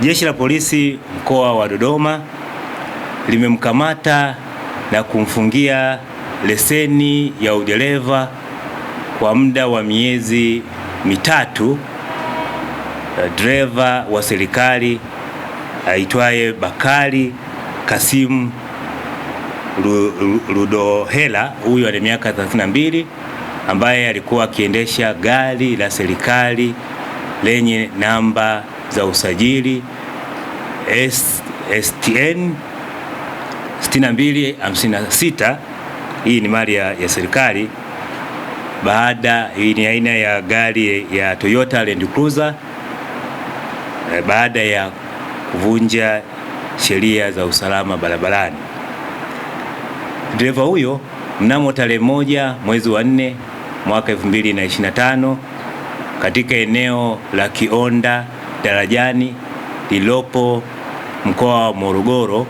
Jeshi la Polisi mkoa wa Dodoma limemkamata na kumfungia leseni ya udereva kwa muda wa miezi mitatu dereva wa serikali aitwaye Bakari Kasim Rudohela, huyu ana miaka 32, ambaye alikuwa akiendesha gari la serikali lenye namba za usajili STN 6256. Hii ni mali ya serikali. Hii ni aina ya gari ya Toyota Land Cruiser, baada ya kuvunja sheria za usalama barabarani. Dereva huyo mnamo tarehe 1 mwezi wa 4 mwaka 2025 katika eneo la Kionda Darajani lilopo mkoa wa Morogoro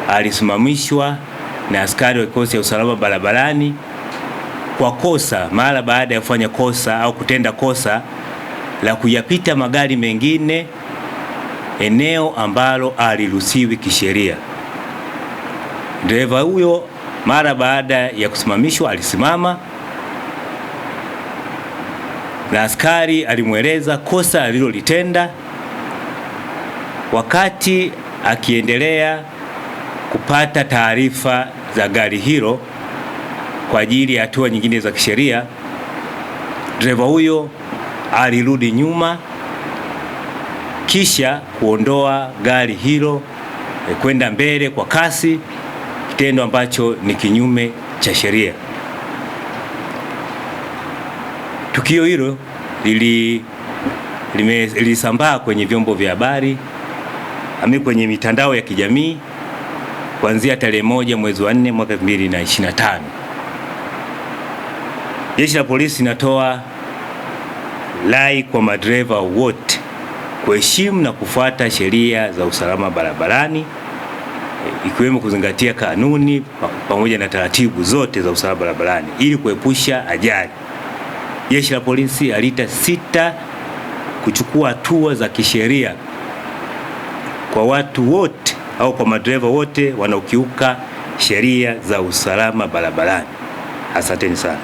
alisimamishwa na askari wa kikosi cha usalama barabarani kwa kosa mara baada ya kufanya kosa au kutenda kosa la kuyapita magari mengine eneo ambalo aliruhusiwi kisheria. Dereva huyo mara baada ya kusimamishwa alisimama na askari alimweleza kosa alilolitenda. Wakati akiendelea kupata taarifa za gari hilo kwa ajili ya hatua nyingine za kisheria, dereva huyo alirudi nyuma kisha kuondoa gari hilo kwenda mbele kwa kasi, kitendo ambacho ni kinyume cha sheria. Tukio hilo lilisambaa kwenye vyombo vya habari kwenye mitandao ya kijamii kuanzia tarehe 1 mwezi wa 4 mwaka 2025. Jeshi la Polisi linatoa rai kwa madereva wote kuheshimu na kufuata sheria za usalama barabarani, ikiwemo kuzingatia kanuni pamoja na taratibu zote za usalama barabarani ili kuepusha ajali. Jeshi la Polisi halitasita kuchukua hatua za kisheria kwa watu wote au kwa madereva wote wanaokiuka sheria za usalama barabarani. Asanteni sana.